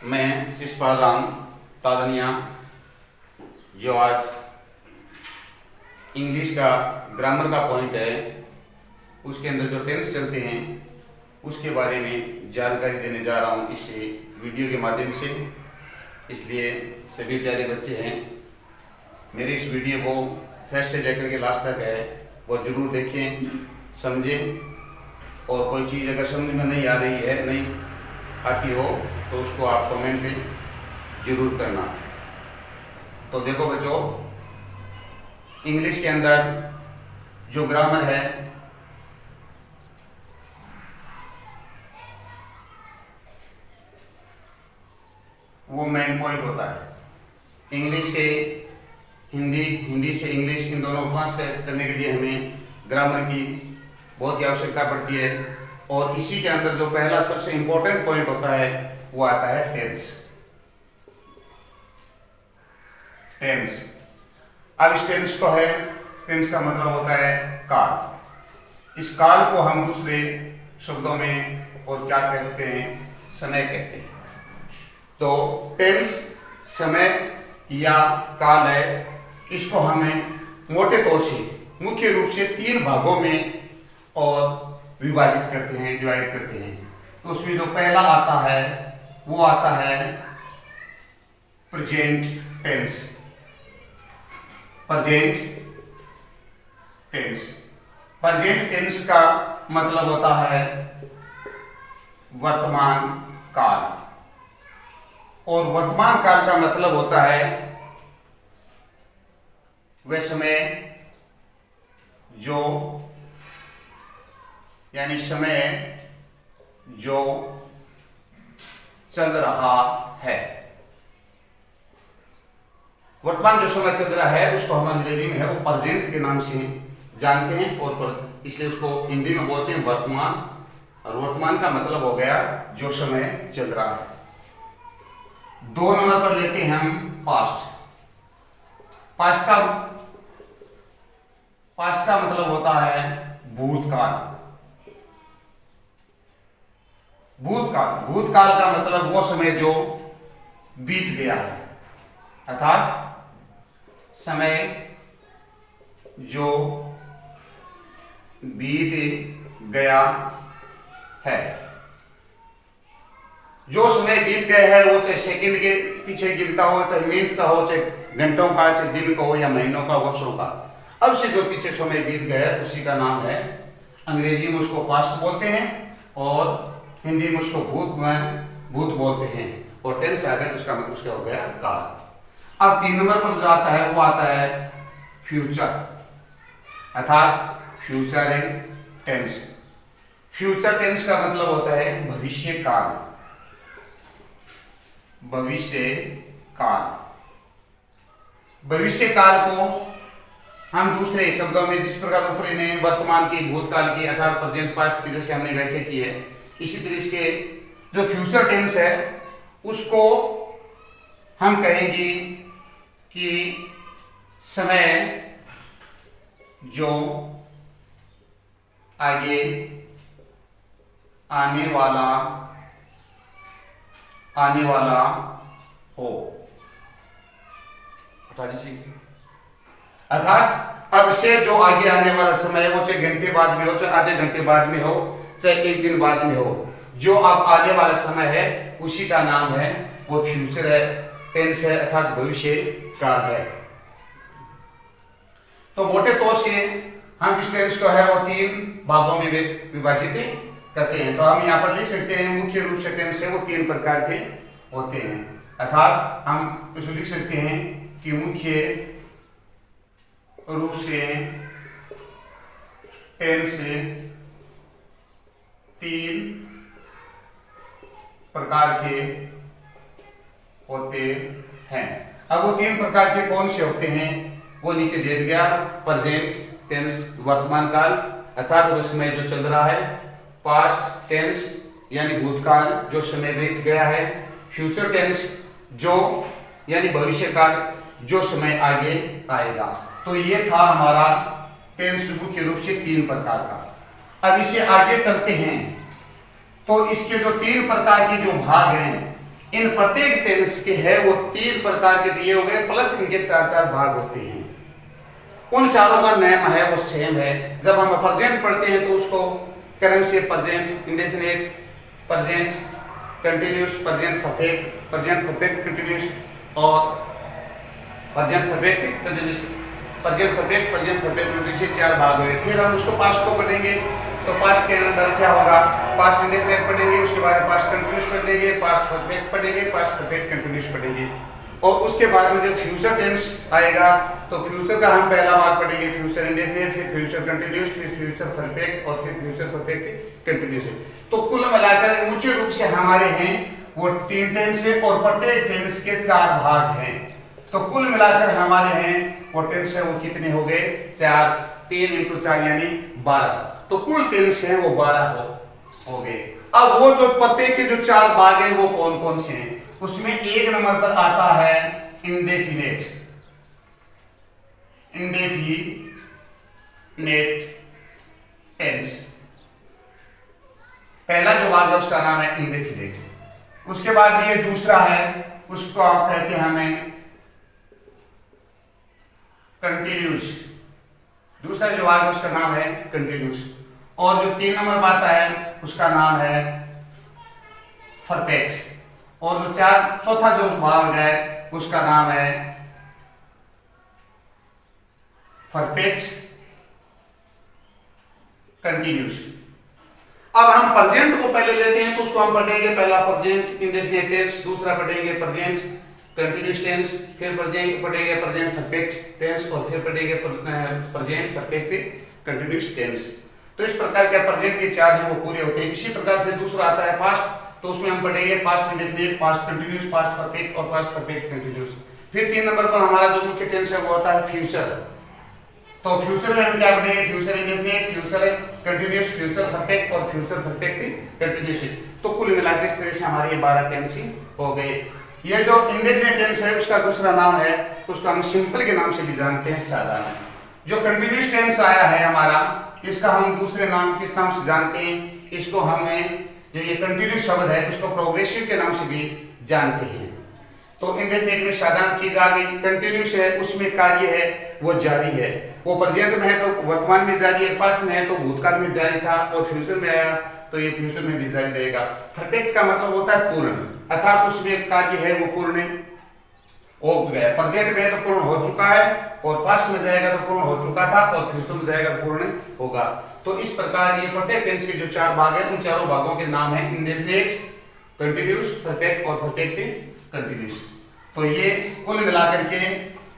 मैं शिषपाल राम तादनिया जो आज इंग्लिश का ग्रामर का पॉइंट है उसके अंदर जो टेंस चलते हैं उसके बारे में जानकारी देने जा रहा हूँ इस वीडियो के माध्यम से। इसलिए सभी प्यारे बच्चे हैं, मेरे इस वीडियो को फर्स्ट से लेकर के लास्ट तक है वो जरूर देखें, समझें, और कोई चीज़ अगर समझ में नहीं आ रही है, नहीं आती हो तो उसको आप कमेंट में जरूर करना। तो देखो बच्चों, इंग्लिश के अंदर जो ग्रामर है वो मेन पॉइंट होता है। इंग्लिश से हिंदी, हिंदी से इंग्लिश, इन दोनों को ट्रांसलेट करने के लिए हमें ग्रामर की बहुत ही आवश्यकता पड़ती है। और इसी के अंदर जो पहला सबसे इंपॉर्टेंट पॉइंट होता है वो आता है टेंस। टेंस, अब इस टेंस को है, टेंस का मतलब होता है काल। इस काल को हम दूसरे शब्दों में और क्या कहते हैं, समय कहते हैं। तो टेंस समय या काल है, इसको हमें मोटे तौर से मुख्य रूप से 3 भागों में और विभाजित करते हैं, डिवाइड करते हैं। तो उसमें जो पहला आता है वो आता है present tense. Present tense, present tense का मतलब होता है वर्तमान काल, और वर्तमान काल का मतलब होता है वह समय जो, यानी समय जो चल रहा है। वर्तमान जो समय चल रहा है उसको हम अंग्रेजी में है वो प्रेजेंट के नाम से जानते हैं, और इसलिए उसको हिंदी में बोलते हैं वर्तमान। और वर्तमान का मतलब हो गया जो समय चल रहा है। 2 नंबर पर लेते हैं हम पास्ट। पास्ट का मतलब होता है भूतकाल। भूतकाल का मतलब वो समय जो बीत गया है, अर्थात समय जो बीत गया है। जो समय बीत गया है वो चाहे सेकंड के पीछे गिनता हो, चाहे मिनट का हो, चाहे घंटों का, चाहे दिन का हो, या महीनों का, वर्षों का, अब से जो पीछे समय बीत गया है उसी का नाम है, अंग्रेजी में उसको पास्ट बोलते हैं और हिंदी में उसको भूत बोलते हैं। और टेंस आ गया तो उसका मतलब उसका हो गया काल। अब 3 नंबर पर जो आता है वो आता है फ्यूचर, अर्थात फ्यूचर टेंस। फ्यूचर टेंस का मतलब होता है भविष्य काल। भविष्य काल, भविष्य काल को हम दूसरे शब्दों में जिस प्रकार ऊपर ने वर्तमान की, भूतकाल की, अर्थात प्रेजेंट पास्ट की जैसे हमने व्याख्या की है, इसी तरह इसके जो फ्यूचर टेंस है उसको हम कहेंगे कि समय जो आगे आने वाला हो, अर्थात अब से जो आगे आने वाला समय है वो चाहे घंटे बाद में हो, चाहे आधे घंटे बाद में हो, चाहे 1 दिन बाद में हो, जो अब आने वाला समय है उसी का नाम है वो फ्यूचर है, टेंस है, अर्थात भविष्य काल है। तो मोटे तौर से हम इस टेंस को है वो 3 भागों में विभाजित करते हैं। तो हम यहाँ पर लिख सकते हैं मुख्य रूप से टेंस है वो 3 प्रकार के होते हैं, अर्थात हम इसको लिख सकते हैं कि मुख्य रूप से टेंस 3 प्रकार के होते हैं। अब वो 3 प्रकार के कौन से होते हैं वो नीचे दे दिया। प्रेजेंट टेंस वर्तमान काल, अर्थात वह समय जो चल रहा है। पास्ट टेंस यानी भूतकाल जो समय बीत गया है। फ्यूचर टेंस जो यानी भविष्य काल जो समय आगे आएगा। तो ये था हमारा टेंस मुख्य रूप से 3 प्रकार का। अब इसे आगे चलते हैं तो इसके जो 3 प्रकार के जो भाग हैं इन प्रत्येक टेंस के है वो 3 प्रकार के दिए हुए प्लस इनके 4-4 भाग होते हैं। उन चारों का नेम है वो सेम है। जब हम प्रेजेंट पढ़ते हैं तो उसको क्रम से present indefinite, present continuous, present perfect continuous और present perfect continuous, present perfect continuous, 4 भाग हुए। फिर हम उसको पास्ट को पढ़ेंगे तो पास्ट के अंदर क्या होगा, पास्ट इंडेफिनिट पढ़ेंगे, उसके बाद पास्ट कंटिन्यूस पढ़ेंगे, पास्ट परफेक्ट पढ़ेंगे, पास्ट परफेक्ट कंटिन्यूस पढ़ेंगे और उसके बाद में जब फ्यूचर टेंस आएगा तो फ्यूचर का हम पहला भाग पढ़ेंगे, फ्यूचर इंडेफिनिट, फिर फ्यूचर कंटिन्यूस, फिर फ्यूचर परफेक्ट और फिर फ्यूचर परफेक्ट कंटिन्यूस। तो कुल मिलाकर मुख्य रूप से हमारे हैं वो 3 टेंस है और प्रत्येक टेंस के 4 भाग हैं। तो कुल मिलाकर हमारे हैं वो टेंस है वो कितने हो गए, 4, 3 × 4 यानी 12। तो कुल टेंस है वो 12 हो गए। अब वो जो प्रत्येक के जो 4 भाग हैं वो कौन कौन से हैं, उसमें 1 नंबर पर आता है इंडेफिनेट टेंस। पहला जो भाग है उसका नाम है इंडेफिनेट। उसके बाद ये दूसरा है उसको आप कहते हैं हमें कंटिन्यूस। दूसरा जो भाग है उसका नाम है कंटिन्यूस। और जो 3 नंबर पर आता है उसका नाम है परफेक्ट। और जो चौथा जो भाग है उसका नाम है परफेक्ट कंटिन्यूस। अब हम प्रेजेंट को पहले लेते हैं तो उसको हम पढ़ेंगे, पहला प्रेजेंट इंडेफिनिट टेंस, दूसरा पढ़ेंगे प्रेजेंट कंटिन्यूस टेंस, फिर पढ़ेंगे प्रेजेंट परफेक्ट टेंस और फिर पढ़ेंगे प्रेजेंट परफेक्ट कंटिन्यूस टेंस। तो इस प्रकार के प्रेजेंट के 4 हैं वो पूरे होते हैं। इसी प्रकार फिर दूसरा आता है पास्ट, तो उसमें हम पढ़ेंगे past indefinite, past continuous, past perfect और पास्ट परफेक्ट कंटिन्यूस। फिर 3 नंबर पर हमारा जो मुख्य टेंस है वो आता है फ्यूचर। तो फ्यूचर में हम क्या पढ़ेंगे, future indefinite, future continuous, future perfect और फ्यूचर परफेक्ट कंटिन्यूस। तो कुल मिलाकर इस तरह से हमारे 12 टेंस हो गए। ये जो इंडेफिनिट टेंस है उसका दूसरा नाम है, उसको हम सिंपल के नाम से भी जानते हैं, साधारण। जो कंटिन्यूस टेंस आया है हमारा, इसका हम दूसरे नाम किस नाम से जानते हैं, इसको हमें जो ये कंटिन्यूस शब्द है उसको प्रोग्रेसिव के नाम से भी जानते हैं। तो इंडेफिनिट में साधारण चीज आ गई, कंटिन्यूस है उसमें कार्य है वो जारी है, वो प्रेजेंट में है तो वर्तमान में जारी है, पास्ट में है तो भूतकाल में जारी था और फ्यूचर में आया तो ये फ्यूचर में भी जारी रहेगा। परफेक्ट का मतलब होता है पूर्ण, अर्थात उसमें कार्य है वो पूर्ण हो गया। प्रेजेंट में है तो पूर्ण हो चुका है और पास्ट में जाएगा तो पूर्ण हो चुका था और फ्यूचर में जाएगा तो पूर्ण होगा। तो इस प्रकार ये प्रत्येक टेंस के जो 4 भाग हैं उन चारों भागों के नाम है इंडेफिनिट, कंटिन्यूस, परफेक्ट और परफेक्ट कंटिन्यूस। तो ये कुल मिलाकर के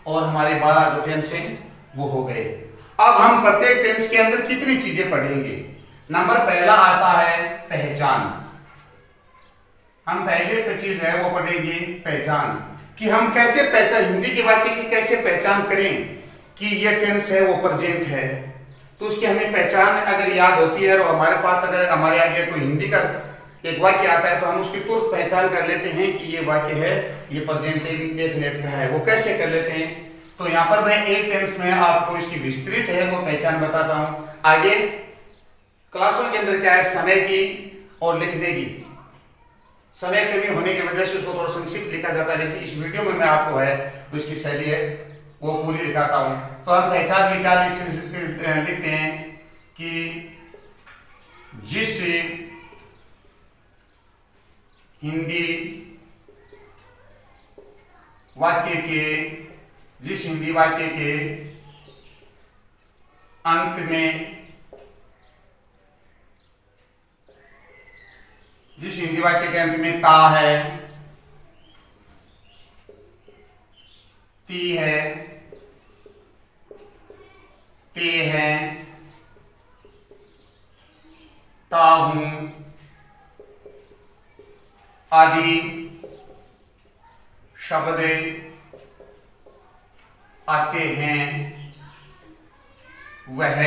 और हमारे 12 जो टेंस हैं वो हो गए। अब हम प्रत्येक टेंस के अंदर कितनी चीजें पढ़ेंगे। नंबर पहला आता है पहचान। हम पहले चीज है वो पढ़ेंगे पहचान, कि हम कैसे पहचान, हिंदी के वाक्य की कैसे पहचान करें कि ये टेंस है वो प्रेजेंट है। तो उसकी हमें पहचान अगर याद होती है और हमारे पास अगर हमारे आगे कोई हिंदी का एक वाक्य आता है तो हम उसकी तुरंत पहचान कर लेते हैं कि ये वाक्य है ये प्रेजेंट इंडेफिनिट का है। वो कैसे कर लेते हैं, तो यहाँ पर मैं एक टेंस में आपको इसकी विस्तृत है वो पहचान बताता हूं। आगे क्लासों के अंदर क्या है, समय की और लिखने की समय कमी होने की वजह से उसको थोड़ा संक्षिप्त लिखा जाता है, लेकिन इस वीडियो में मैं आपको है तो इसकी शैली है वो पूरी लिखाता हूं। तो हम पहचान में क्या लिखते हैं कि जिस हिंदी वाक्य के अंत में ता है, ती है, ते है, ता हूं आदि शब्द आते हैं, वह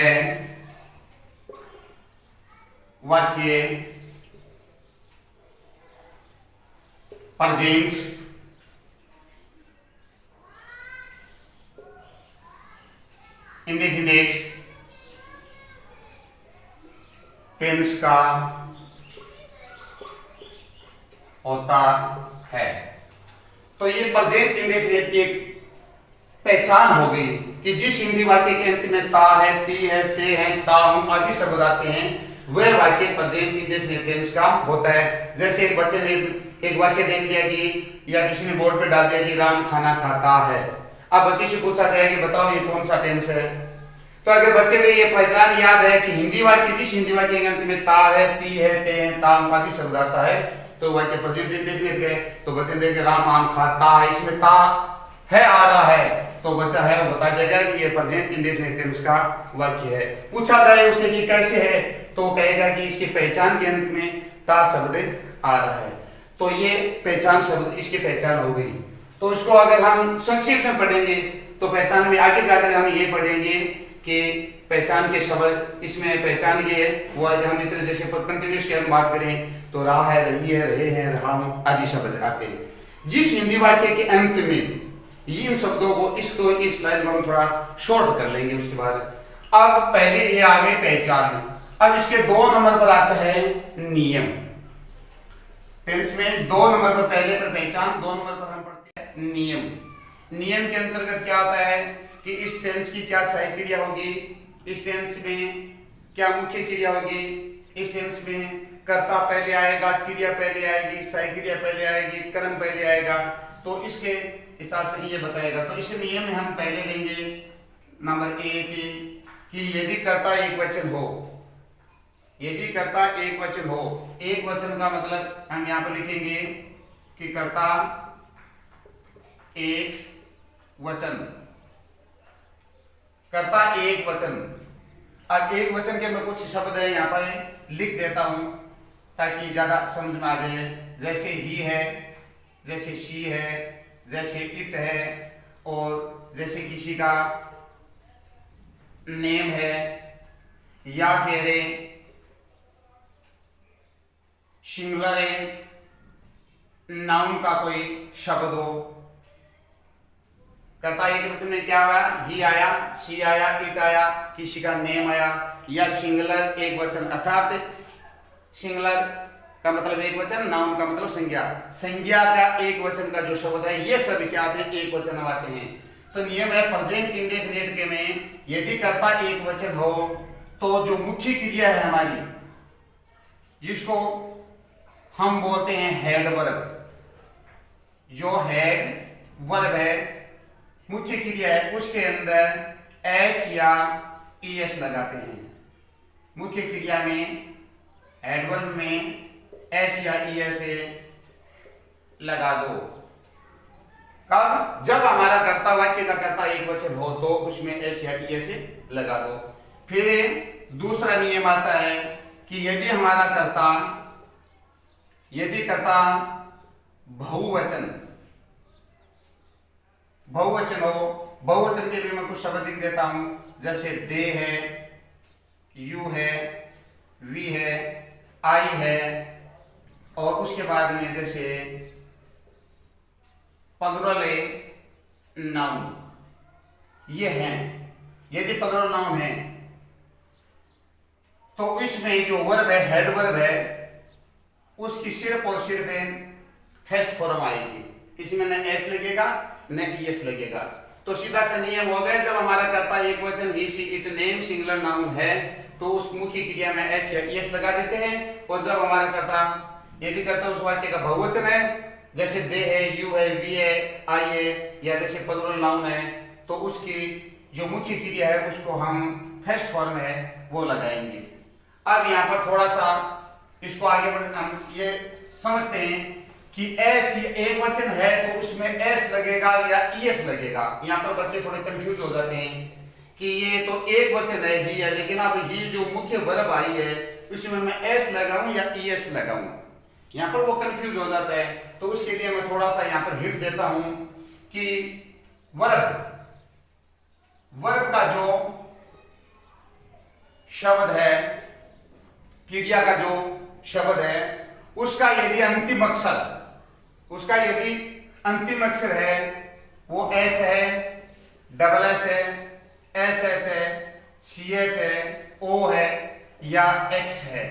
वाक्य प्रेजेंट इंडेफिनिट टेंस का होता है। तो ये प्रेजेंट इंडेफिनिट की एक पहचान हो गई कि जिस हिंदी वाक्य के अंत में ता है, ती है, ते है, ताहूं आदि शब्द आते हैं वह वाक्य प्रेजेंट इंडेफिनिट टेंस का होता है। जैसे एक बच्चे ने एक वाक्य देख लिया कि या किसी ने बोर्ड पे डाल दिया कि राम खाना खाता है। अब बच्चे से पूछा जाए कि बताओ ये कौन सा टेंस है, तो अगर बच्चे को ये पहचान याद है कि हिंदी वाक्य जिस हिंदी वाक्य के अंत में ता है, ती है, ते है, ताहूं आदि शब्द आता है तो वाक्य प्रेजेंट इंडेफिनिट है। तो बच्चे देखे राम आम खाता है, इसमें ता है आ रहा है तो बच्चा है वो बता देगा कि ये प्रेजेंट इंडेफिनिट टेंस का वाक्य है। पूछा जाए उसे कि कैसे है तो कहेगा कि इसकी पहचान के अंत में ता शब्द आ रहा है। तो ये पहचान शब्द इसकी पहचान हो गई। तो इसको अगर हम संक्षिप्त में पढ़ेंगे तो पहचान में आगे जाकर हम ये पढ़ेंगे कि पहचान के शब्द इसमें पहचान ये वो हम इतने जैसे कंटिन्यूस की हम बात करें तो रहा है, रही है, रहे हैं, रहा हूं आदि शब्द आते हैं। जिस हिंदी वाक्य के अंत में इन शब्दों को इसको इस लाइन में हम थोड़ा शॉर्ट कर लेंगे। उसके बाद अब पहले ये आ गई पहचान। अब इसके 2 नंबर पर आता है नियम। टेंस में 2 नंबर पर पहले पर पहचान, 2 नंबर पर हम पढ़ते हैं नियम। नियम के अंतर्गत क्या होता है कि इस टेंस की क्या सहायक क्रिया होगी, इस टेंस में क्या मुख्य क्रिया होगी, इस टेंस में कर्ता पहले आएगा, क्रिया पहले आएगी, सहायक क्रिया पहले आएगी, कर्म पहले आएगा। तो इसके हिसाब से ये बताएगा। तो इस नियम में हम पहले लेंगे नंबर 1 कि यदि कर्ता एक वचन हो, यदि कर्ता एक वचन हो, एक वचन का मतलब हम यहां पर लिखेंगे कि कर्ता एक वचन, कर्ता एक वचन। अब एक वचन के मैं कुछ शब्द है यहां पर लिख देता हूं ताकि ज्यादा समझ में आ जाए। जैसे ही है, जैसे शी है, जैसे इट है, और जैसे किसी का नेम है, या फिर सिंगुलर है, नाउन का कोई शब्द हो। कर्ता एक वचन में क्या हुआ, ही आया, शी आया, इट आया, किसी का नेम आया, या सिंगुलर एक वचन अर्थात सिंगुलर का मतलब एक वचन, नाउन का मतलब संज्ञा, संज्ञा का एक वचन का जो शब्द है ये सभी क्या आते हैं, एक वचन आते हैं। तो नियम है प्रेजेंट इंडेफिनिट के में यदि कर्ता एक वचन हो तो जो मुख्य क्रिया है हमारी जिसको हम बोलते हैं हेड वर्ब, जो हेड वर्ब है मुख्य क्रिया है उसके अंदर एस या ईएस लगाते हैं। मुख्य क्रिया में हेड वर्ब में एस या ईएस लगा दो। कब, जब हमारा कर्ता वाक्य का कर्ता एक वचन हो तो उसमें एस या ईएस लगा दो। फिर दूसरा नियम आता है कि यदि हमारा कर्ता, यदि कर्ता बहुवचन, बहुवचन हो, बहुवचन के भी मैं कुछ शब्द लिख देता हूं जैसे दे है, यू है, वी है, आई है, और उसके बाद में जैसे प्लुरल नाउन ये हैं। यदि प्लुरल नाउन है तो इसमें जो वर्ब है हेड वर्ब है उसकी सिर्फ और सिर्फ फर्स्ट फॉर्म आएगी, इसमें न एस लगेगा न ईएस लगेगा। तो सीधा सा नियम हो गया, जब हमारा कर्ता एक वचन he, she, it, name singular noun है तो उस मुख्य क्रिया में एस या ईएस लगा देते हैं। और जब हमारा कर्ता, यदि कर्ता उस वाक्य का बहुवचन है जैसे दे है, यू है, वी है, आई है, या जैसे प्लुरल नाउन है तो उसकी जो मुख्य क्रिया है उसको हम फर्स्ट फॉर्म है वो लगाएंगे। अब यहाँ पर थोड़ा सा इसको आगे बढ़े हम ये समझते हैं कि एस एक वचन है तो उसमें एस लगेगा या ईएस लगेगा। यहाँ पर बच्चे थोड़े कंफ्यूज हो जाते हैं कि ये तो एक वचन है ही है, लेकिन अब ही जो मुख्य वर्ब आई है उसमें मैं एस लगाऊं या ईएस लगाऊं, यहाँ पर वो कंफ्यूज हो जाता है। तो उसके लिए मैं थोड़ा सा यहाँ पर हिंट देता हूं कि वर्ब, वर्ब का जो शब्द है, क्रिया का जो शब्द है उसका यदि अंतिम अक्षर, उसका यदि अंतिम अक्षर है वो एस है, डबल एस है, एस एच है, सी एच है, ओ है या एक्स है,